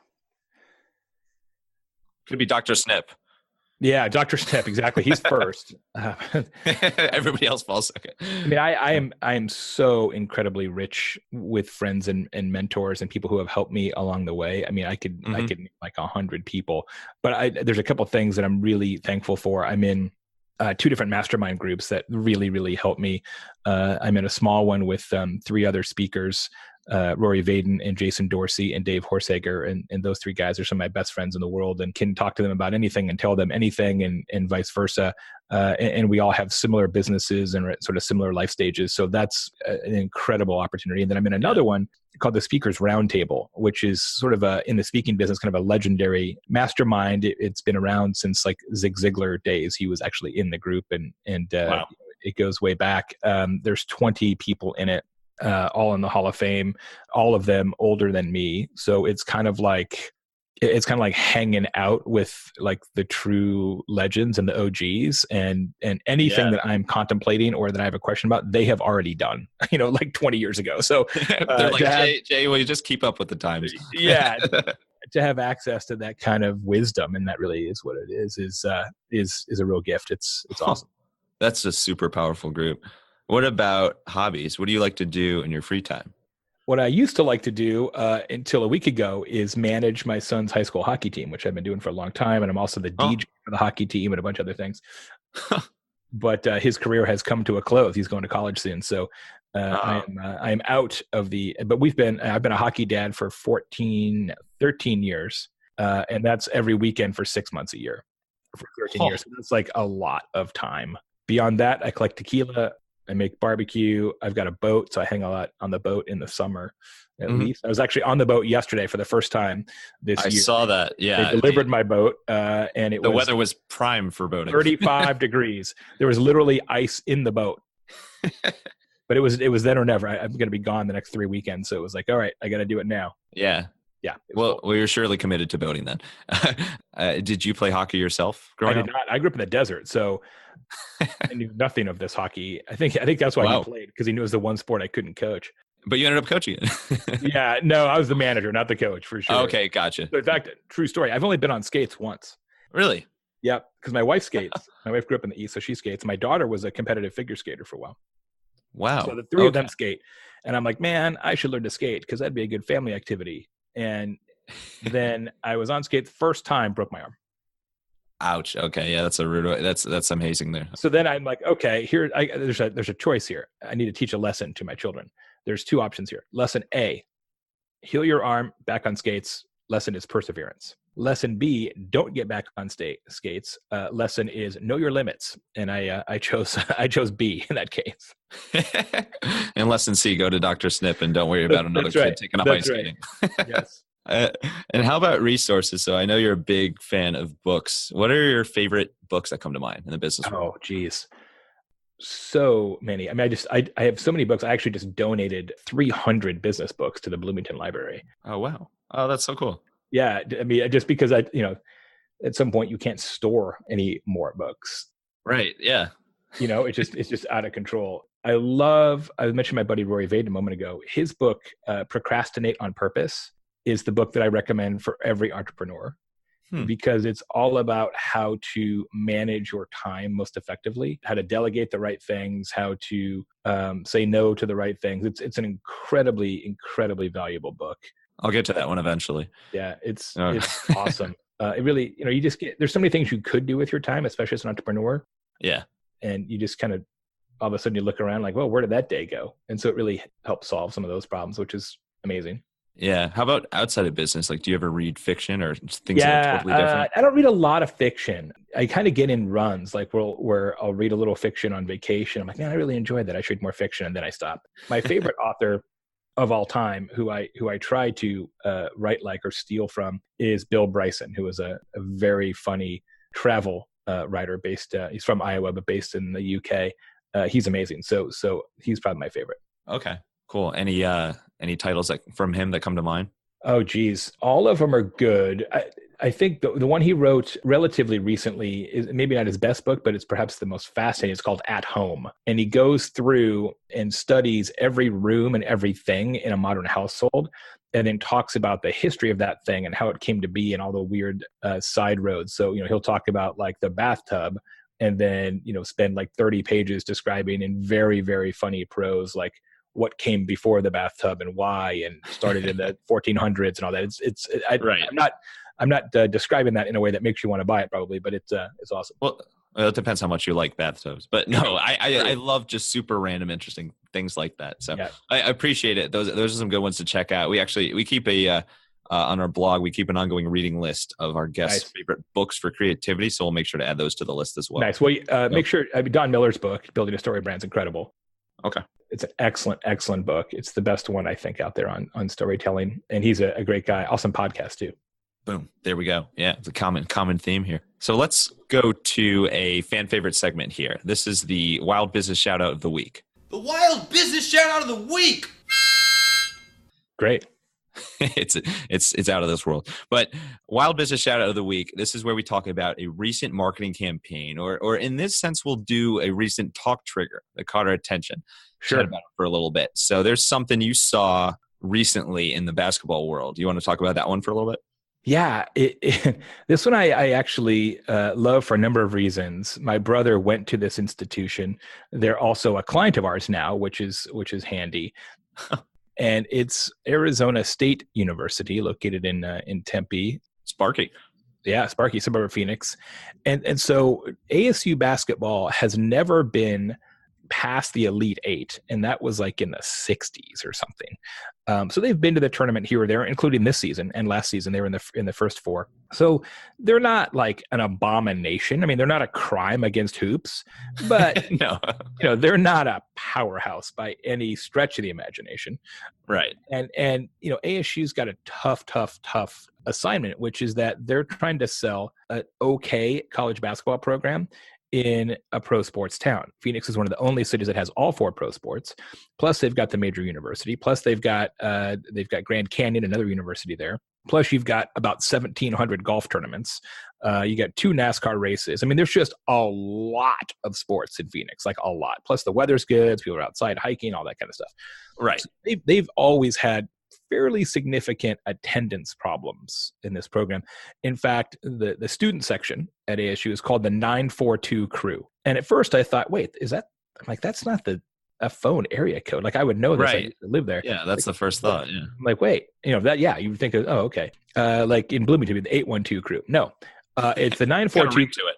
Could be Dr. Snip. Yeah, Dr. Snip, exactly. He's first. Everybody else falls second. I mean, I am so incredibly rich with friends and mentors and people who have helped me along the way. I mean, I could name like 100 people, but there's a couple of things that I'm really thankful for. I'm in 2 different mastermind groups that really, really help me. I'm in a small one with 3 other speakers, Rory Vaden and Jason Dorsey and Dave Horsager. And those 3 guys are some of my best friends in the world and can talk to them about anything and tell them anything and vice versa. And we all have similar businesses and sort of similar life stages. So that's an incredible opportunity. And then I'm in another one called the Speakers Roundtable, which is sort of in the speaking business, kind of a legendary mastermind. It's been around since like Zig Ziglar days. He was actually in the group and wow. It goes way back. There's 20 people in it. all in the Hall of Fame, all of them older than me. So it's kind of like hanging out with like the true legends and the OGs, and anything that I'm contemplating or that I have a question about, they have already done, like 20 years ago. So they're like, Jay, will you just keep up with the times? Yeah. To have access to that kind of wisdom, and that really is what it is a real gift. It's awesome. That's a super powerful group. What about hobbies? What do you like to do in your free time? What I used to like to do until a week ago is manage my son's high school hockey team, which I've been doing for a long time. And I'm also the DJ for the hockey team and a bunch of other things. But his career has come to a close. He's going to college soon. So I'm out of but I've been a hockey dad for 13 years. And that's every weekend for 6 months a year for 13 years. So that's like a lot of time. Beyond that, I collect tequila. I make barbecue. I've got a boat, so I hang a lot on the boat in the summer at least. I was actually on the boat yesterday for the first time this year. I saw that. Yeah. They delivered my boat, and the weather was prime for boating. 35 degrees. There was literally ice in the boat. But it was then or never. I'm going to be gone the next 3 weekends, so it was like, all right, I got to do it now. Yeah. Yeah. Well, you're surely committed to boating then. Did you play hockey yourself growing up? I did not. I grew up in the desert, so I knew nothing of this hockey. I think that's why he played, because he knew it was the one sport I couldn't coach. But you ended up coaching it. Yeah, no, I was the manager, not the coach, for sure. Okay, gotcha. So in fact, true story. I've only been on skates once. Really? Yeah, because my wife skates. My wife grew up in the East, so she skates. My daughter was a competitive figure skater for a while. Wow. So the three of them skate, and I'm like, man, I should learn to skate because that'd be a good family activity. And then I was on skate the first time, broke my arm. Ouch. Okay. Yeah, that's a rude way. That's amazing there. So then I'm like, okay, there's a choice here. I need to teach a lesson to my children. There's two options here. Lesson A, heal your arm, back on skates. Lesson is perseverance. Lesson B, don't get back on skates. Lesson is know your limits. And I chose B in that case. And lesson C, go to Dr. Snip and don't worry about another kid taking up ice skating. Yes. And how about resources? So I know you're a big fan of books. What are your favorite books that come to mind in the business world? Oh, geez. So many. I mean, I have so many books. I actually just donated 300 business books to the Bloomington Library. Oh, wow. Oh, that's so cool. Yeah. I mean, just because at some point you can't store any more books. Right. Yeah. It's just out of control. I mentioned my buddy Rory Vaden a moment ago. His book, Procrastinate on Purpose, is the book that I recommend for every entrepreneur because it's all about how to manage your time most effectively, how to delegate the right things, how to say no to the right things. It's an incredibly, incredibly valuable book. I'll get to that one eventually. Yeah, it's awesome. It really, you just there's so many things you could do with your time, especially as an entrepreneur. Yeah. And you just kind of, all of a sudden you look around like, well, where did that day go? And so it really helps solve some of those problems, which is amazing. Yeah. How about outside of business? Like, do you ever read fiction or things that are totally different? I don't read a lot of fiction. I kind of get in runs, like where I'll read a little fiction on vacation. I'm like, man, I really enjoyed that. I should read more fiction. And then I stop. My favorite author of all time, who I try to write like or steal from, is Bill Bryson, who is a very funny travel writer based. He's from Iowa, but based in the UK. He's amazing. So he's probably my favorite. Okay, cool. Any titles from him that come to mind? Oh, geez. All of them are good. I think the one he wrote relatively recently is maybe not his best book, but it's perhaps the most fascinating. It's called At Home. And he goes through and studies every room and everything in a modern household, and then talks about the history of that thing and how it came to be and all the weird side roads. So, he'll talk about like the bathtub, and then, spend like 30 pages describing in very, very funny prose, like what came before the bathtub and why, and started in the 1400s and all that. Right. I'm not describing that in a way that makes you want to buy it, probably, but it's awesome. Well, it depends how much you like bathtubs, but no, I love just super random, interesting things like that. So yeah. I appreciate it. Those are some good ones to check out. We keep on our blog, we keep an ongoing reading list of our guests' favorite books for creativity. So we'll make sure to add those to the list as well. Nice. Well, make sure, Don Miller's book, Building a Story Brand, is incredible. Okay. It's an excellent, excellent book. It's the best one, I think, out there on storytelling. And he's a great guy. Awesome podcast too. Boom. There we go. Yeah. It's a common theme here. So let's go to a fan favorite segment here. This is the Wild Business Shout Out of the Week. The Wild Business Shout Out of the Week. Great. It's out of this world. But Wild Business Shout Out of the Week, this is where we talk about a recent marketing campaign, or in this sense, we'll do a recent talk trigger that caught our attention. Sure. Chat about it for a little bit. So there's something you saw recently in the basketball world. You want to talk about that one for a little bit? Yeah, this one I actually love for a number of reasons. My brother went to this institution. They're also a client of ours now, which is handy. And it's Arizona State University, located in Tempe. Sparky. Yeah, Sparky, suburb of Phoenix. And so ASU basketball has never been past the Elite Eight, and that was like in the 60s or something. So they've been to the tournament here or there, including this season and last season. They were in the first four. So they're not like an abomination. I mean, they're not a crime against hoops, but No. they're not a powerhouse by any stretch of the imagination. Right. And ASU's got a tough assignment, which is that they're trying to sell an okay college basketball program in a pro sports town. Phoenix is one of the only cities that has all four pro sports. Plus, they've got the major university. Plus, they've got Grand Canyon, another university there. Plus, you've got about 1,700 golf tournaments. You got 2 NASCAR races. I mean, there's just a lot of sports in Phoenix, like a lot. Plus, the weather's good. People are outside hiking, all that kind of stuff. Right. So they've always had fairly significant attendance problems in this program. In fact, the student section at ASU is called the 942 crew. And at first I thought, wait, that's not a phone area code. Like I would know this. Right. I used to live there. Yeah, that's the first thought. Yeah. I'm like, wait, you would think, oh, okay. Like in Bloomington, the 812 crew. No, it's the 942 to it.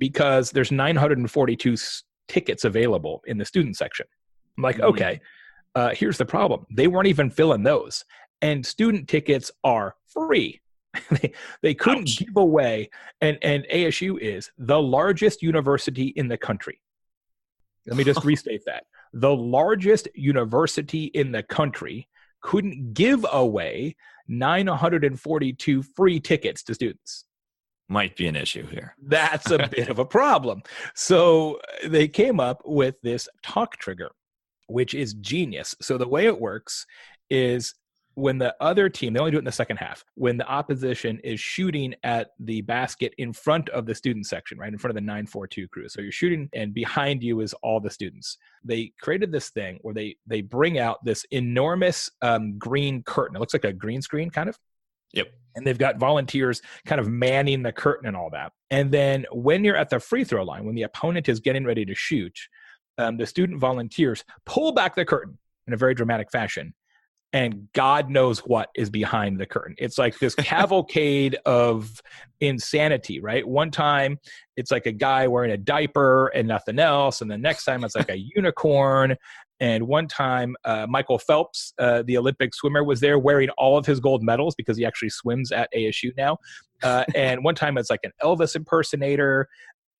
because there's 942 tickets available in the student section. I'm like, okay. Here's the problem. They weren't even filling those. And student tickets are free. they couldn't give away. And ASU is the largest university in the country. Let me just restate that. The largest university in the country couldn't give away 942 free tickets to students. Might be an issue here. That's a bit of a problem. So they came up with this talk trigger, which is genius. So the way it works is when the other team, they only do it in the second half, when the opposition is shooting at the basket in front of the student section, right in front of the 942 crew. So you're shooting and behind you is all the students. They created this thing where they bring out this enormous green curtain. It looks like a green screen kind of. Yep. And they've got volunteers kind of manning the curtain and all that. And then when you're at the free throw line, when the opponent is getting ready to shoot, the student volunteers pull back the curtain in a very dramatic fashion, and God knows what is behind the curtain. It's like this cavalcade of insanity, right? One time it's like a guy wearing a diaper and nothing else, and the next time it's like a unicorn. And one time Michael Phelps, the Olympic swimmer, was there wearing all of his gold medals because he actually swims at ASU now. And one time it's like an Elvis impersonator.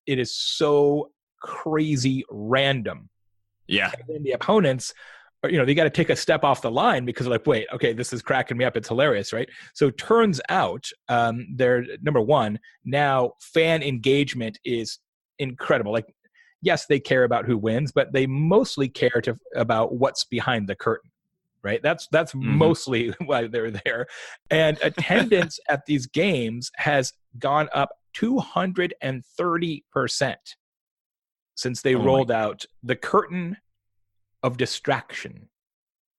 It is so crazy random. Yeah. And then the opponents, they got to take a step off the line because they're like, wait, okay, this is cracking me up. It's hilarious, right? So turns out they're number one, now fan engagement is incredible. Like, yes, they care about who wins, but they mostly care about what's behind the curtain, right? That's mostly why they're there. And attendance at these games has gone up 230% since they rolled out the curtain of distraction.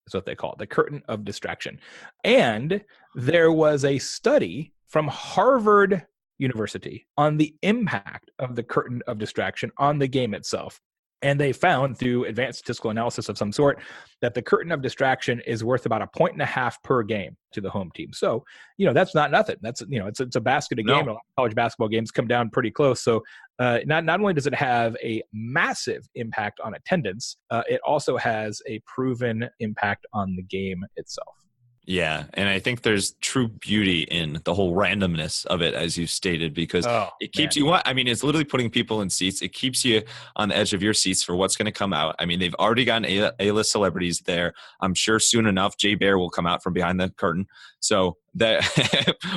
That's what they call it, the curtain of distraction. And there was a study from Harvard University on the impact of the curtain of distraction on the game itself. And they found through advanced statistical analysis of some sort that the curtain of distraction is worth about 1.5 points per game to the home team. So, that's not nothing. That's, it's a basket a game. A lot of college basketball games come down pretty close. So not only does it have a massive impact on attendance, it also has a proven impact on the game itself. Yeah, and I think there's true beauty in the whole randomness of it, as you stated, because it keeps you. I mean, it's literally putting people in seats. It keeps you on the edge of your seats for what's going to come out. I mean, they've already gotten A-list celebrities there. I'm sure soon enough, Baer will come out from behind the curtain. So that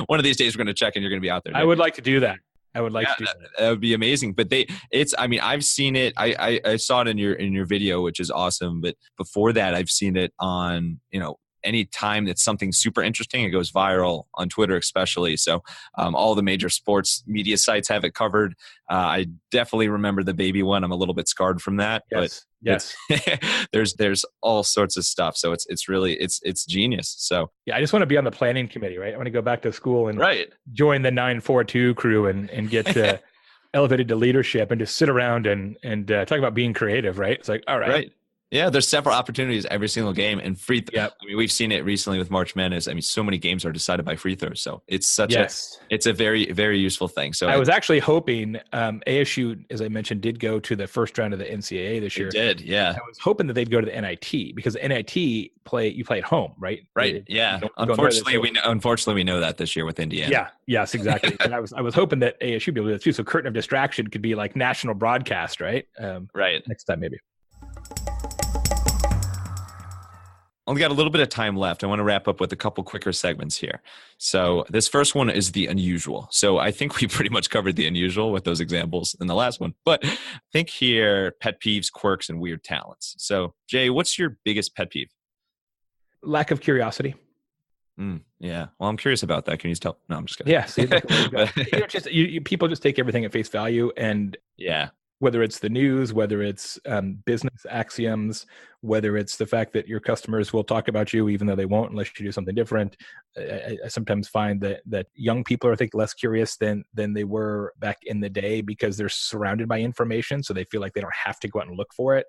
one of these days we're going to check, and you're going to be out there. I would like to do that. I would like Yeah, to do that. that would be amazing. But I mean, I've seen it. I saw it in your video, which is awesome. But before that, I've seen it on, any time that something super interesting, it goes viral on Twitter, especially. So all the major sports media sites have it covered. I definitely remember the baby one. I'm a little bit scarred from that, but Yes. there's all sorts of stuff. So it's really, it's genius. So Yeah, I just want to be on the planning committee, right? I want to go back to school and right. join the 942 crew and get elevated to leadership and just sit around and talk about being creative, right? It's like, all right. Right. Yeah, there's several opportunities every single game, and Yep. I mean, we've seen it recently with March Madness. I mean, so many games are decided by free throws, so it's it's a very, very useful thing. So I was actually hoping ASU, as I mentioned, did go to the first round of the NCAA this year. It did, yeah. I was hoping that they'd go to the NIT because the NIT you play at home, right? Right. Yeah. Unfortunately, we know that this year with Indiana. Yeah. Yes. Exactly. And I was hoping that ASU would be able to do that too. So curtain of distraction could be like national broadcast, right? Right. Next time, maybe. Only got a little bit of time left. I want to wrap up with a couple quicker segments here. So this first one is the unusual. So I think we pretty much covered the unusual with those examples in the last one. But think here, pet peeves, quirks, and weird talents. So Jay, what's your biggest pet peeve? Lack of curiosity. Yeah. Well, I'm curious about that. Can you tell? No, I'm just kidding. Yeah. See, people just take everything at face value. And yeah. Whether it's the news, whether it's business axioms, whether it's the fact that your customers will talk about you even though they won't unless you do something different. I sometimes find that young people are, I think, less curious than they were back in the day because they're surrounded by information, so they feel like they don't have to go out and look for it.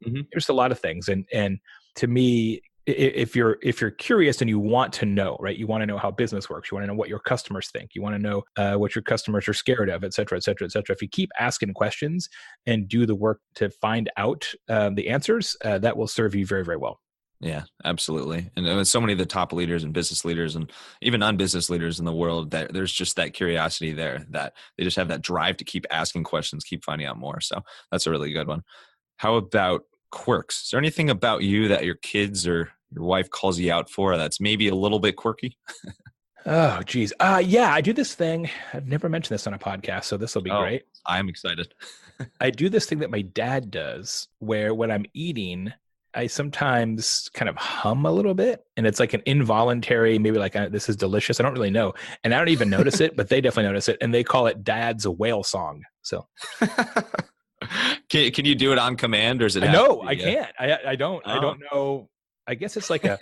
Mm-hmm. There's a lot of things, and to me, if you're curious and you want to know, right? You want to know how business works. You want to know what your customers think. You want to know what your customers are scared of, et cetera, et cetera, et cetera. If you keep asking questions and do the work to find out the answers, that will serve you very, very well. Yeah, absolutely. And so many of the top leaders and business leaders and even non-business leaders in the world, that there's just that curiosity there, that they just have that drive to keep asking questions, keep finding out more. So that's a really good one. How about quirks? Is there anything about you that your kids or your wife calls you out for that's maybe a little bit quirky? Oh, geez. Yeah, I do this thing. I've never mentioned this on a podcast, so this will be great. I'm excited. I do this thing that my dad does where when I'm eating, I sometimes kind of hum a little bit, and it's like an involuntary, maybe like, this is delicious. I don't really know. And I don't even notice it, but they definitely notice it. And they call it Dad's whale song. So can you do it on command, or is it? No, I can't. I don't. I don't know. I guess it's like a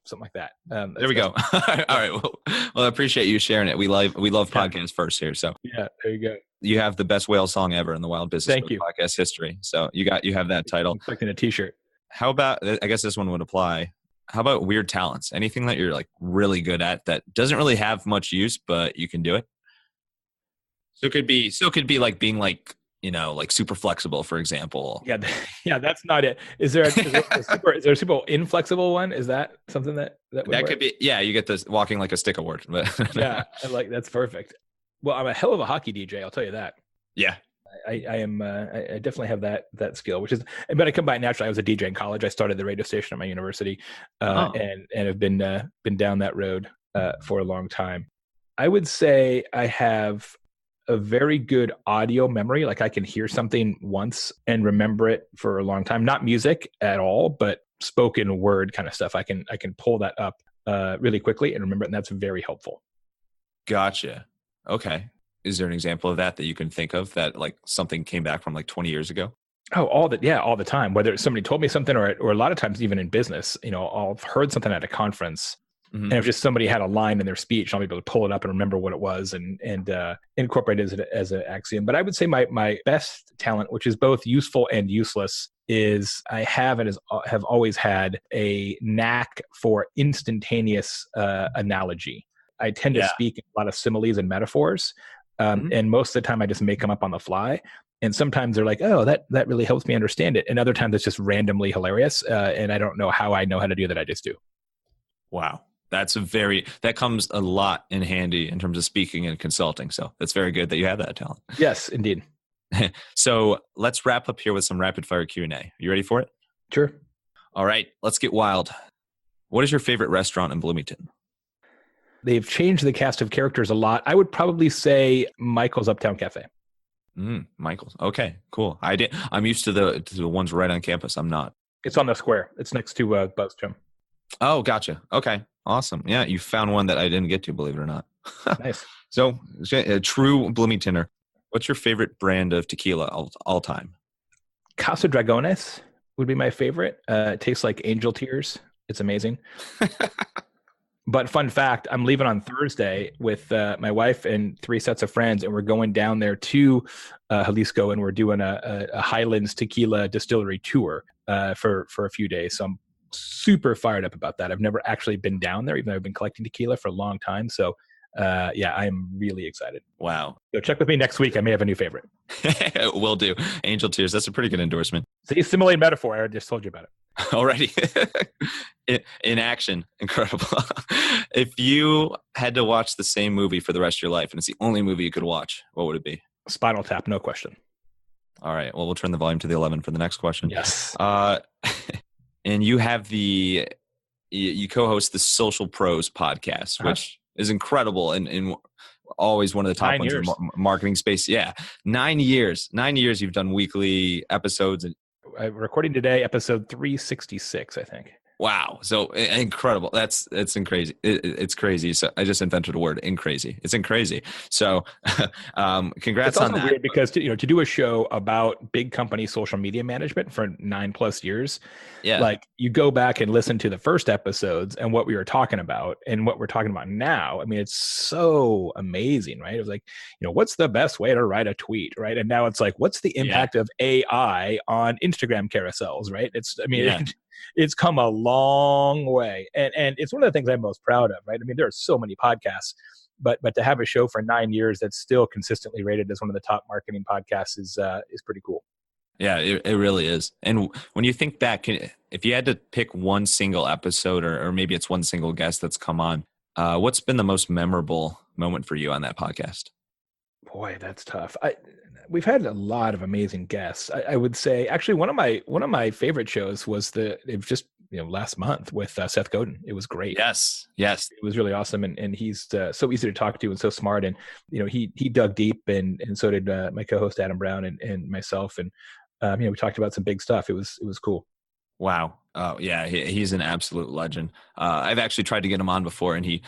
something like that. There we go. All right. Well, I appreciate you sharing it. We love podcasts first here. So yeah, there you go. You have the best whale song ever in the Wild Business podcast history. So you have that title. I'm expecting a t-shirt. How about, I guess this one would apply. How about weird talents? Anything that you're like really good at that doesn't really have much use, but you can do it? So it could be like being like, like super flexible, for example. Yeah, that's not it. Is there a super inflexible one? Is that something that could be? Yeah, you get this walking like a stick award. Yeah, that's perfect. Well, I'm a hell of a hockey DJ, I'll tell you that. Yeah, I am. I definitely have that skill, but I come by it naturally. I was a DJ in college. I started the radio station at my university, and have been down that road for a long time. I would say I have a very good audio memory. Like I can hear something once and remember it for a long time. Not music at all, but spoken word kind of stuff. I can pull that up really quickly and remember it, and that's very helpful. Gotcha. Okay. Is there an example of that you can think of that like something came back from like 20 years ago? Oh, all the time. Whether somebody told me something or a lot of times even in business, I've heard something at a conference. Mm-hmm. And if just somebody had a line in their speech, I'll be able to pull it up and remember what it was and incorporate it as an axiom. But I would say my best talent, which is both useful and useless, is I have always had a knack for instantaneous analogy. I tend to speak in a lot of similes and metaphors. And most of the time I just make them up on the fly. And sometimes they're like, oh, that really helps me understand it. And other times it's just randomly hilarious. And I don't know how I know how to do that. I just do. Wow. That comes a lot in handy in terms of speaking and consulting. So that's very good that you have that talent. Yes, indeed. So let's wrap up here with some rapid fire Q&A. You ready for it? Sure. All right, let's get wild. What is your favorite restaurant in Bloomington? They've changed the cast of characters a lot. I would probably say Michael's Uptown Cafe. Michael's. Okay, cool. I'm used to the ones right on campus. I'm not. It's on the square. It's next to Buzz Gym. Oh, gotcha. Okay, awesome. Yeah, you found one that I didn't get to, believe it or not. Nice. So, a true Bloomingtoner. What's your favorite brand of tequila all time? Casa Dragones would be my favorite. It tastes like angel tears. It's amazing. But fun fact, I'm leaving on Thursday with my wife and 3 sets of friends, and we're going down there to Jalisco, and we're doing a Highlands tequila distillery tour for a few days. So I'm super fired up about that. I've never actually been down there, even though I've been collecting tequila for a long time. So yeah, I'm really excited. Wow. So check with me next week. I may have a new favorite. Will do. Angel Tears. That's a pretty good endorsement. See, simulated metaphor. I just told you about it. Already. In action. Incredible. If you had to watch the same movie for the rest of your life and it's the only movie you could watch, what would it be? Spinal Tap, no question. All right. Well, we'll turn the volume to the 11 for the next question. Yes. And you have you co-host the Social Pros podcast, which is incredible and always one of the top 9 ones in years. Marketing space. Yeah. 9 years. 9 years you've done weekly episodes. And I'm recording today, episode 366, I think. wow. So incredible. It's crazy. It's crazy. So I just invented a word, crazy. It's crazy. So congrats It's also on that. weird because to do a show about big company social media management for 9+ years, Yeah. like you go back and listen to the first episodes and what we were talking about and what we're talking about now. I mean, it's so amazing, right? It was like, what's the best way to write a tweet, right? And now it's like, what's the impact of AI on Instagram carousels, right? It's come a long way. And it's one of the things I'm most proud of, right? I mean, there are so many podcasts, but to have a show for 9 years that's still consistently rated as one of the top marketing podcasts is pretty cool. Yeah, it really is. And when you think back, if you had to pick one single episode or maybe it's one single guest that's come on, what's been the most memorable moment for you on that podcast? Boy, that's tough. We've had a lot of amazing guests. I would say actually one of my favorite shows was last month with Seth Godin. It was great. Yes. It was really awesome, and he's so easy to talk to and so smart. And he dug deep, and so did my co-host Adam Brown and myself. And we talked about some big stuff. It was cool. Wow. Oh yeah, he's an absolute legend. I've actually tried to get him on before, and he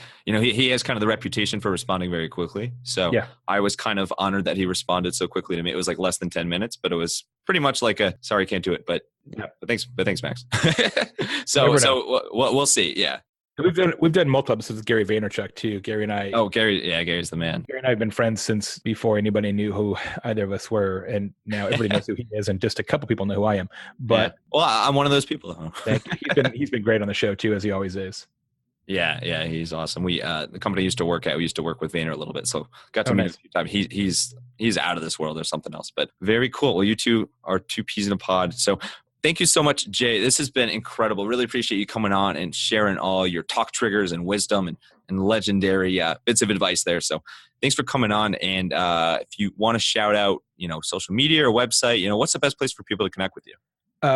has kind of the reputation for responding very quickly. So yeah. I was kind of honored that he responded so quickly to me. It was like less than 10 minutes, but it was pretty much like a sorry, can't do it. But thanks, Max. so we'll see. Yeah. We've done multiple episodes with Gary Vaynerchuk too. Gary and I. Oh, Gary. Yeah, Gary's the man. Gary and I have been friends since before anybody knew who either of us were, and now everybody knows who he is, and just a couple people know who I am. But well, I'm one of those people. Thank you. He's been great on the show too, as he always is. Yeah, he's awesome. We the company I used to work at, we used to work with Vayner a little bit, so got to meet him a few times. He's out of this world or something else, but very cool. Well, you two are two peas in a pod. So thank you so much, Jay. This has been incredible. Really appreciate you coming on and sharing all your talk triggers and wisdom and legendary bits of advice there. So thanks for coming on. And if you want to shout out, social media or website, what's the best place for people to connect with you?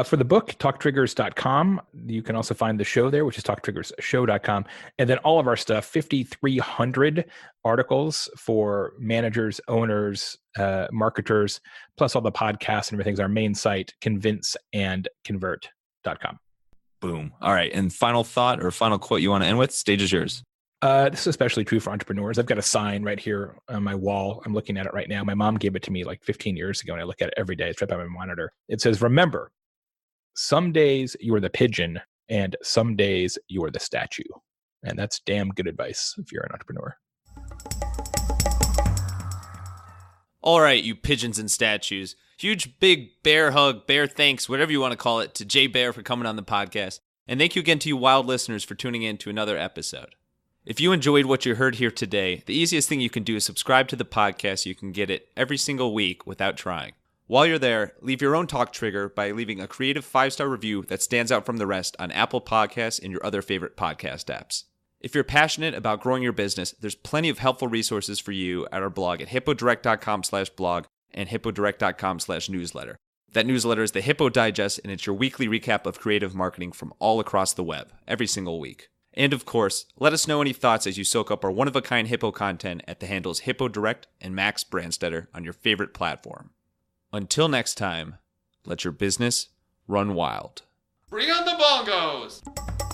For the book, talktriggers.com. You can also find the show there, which is talktriggersshow.com. And then all of our stuff, 5,300 articles for managers, owners, marketers, plus all the podcasts and everything is our main site, convinceandconvert.com. Boom. All right. And final thought or final quote you want to end with? Stage is yours. This is especially true for entrepreneurs. I've got a sign right here on my wall. I'm looking at it right now. My mom gave it to me like 15 years ago, and I look at it every day. It's right by my monitor. It says, remember, some days you are the pigeon and some days you are the statue. And that's damn good advice if you're an entrepreneur. All right, you pigeons and statues. Huge, big bear hug, bear thanks, whatever you want to call it, to Jay Baer for coming on the podcast. And thank you again to you wild listeners for tuning in to another episode. If you enjoyed what you heard here today, the easiest thing you can do is subscribe to the podcast so you can get it every single week without trying. While you're there, leave your own talk trigger by leaving a creative 5-star review that stands out from the rest on Apple Podcasts and your other favorite podcast apps. If you're passionate about growing your business, there's plenty of helpful resources for you at our blog at hippodirect.com/blog and hippodirect.com/newsletter. That newsletter is the Hippo Digest, and it's your weekly recap of creative marketing from all across the web, every single week. And of course, let us know any thoughts as you soak up our one-of-a-kind Hippo content at the handles Hippo Direct and Max Brandstetter on your favorite platform. Until next time, let your business run wild. Bring on the bongos!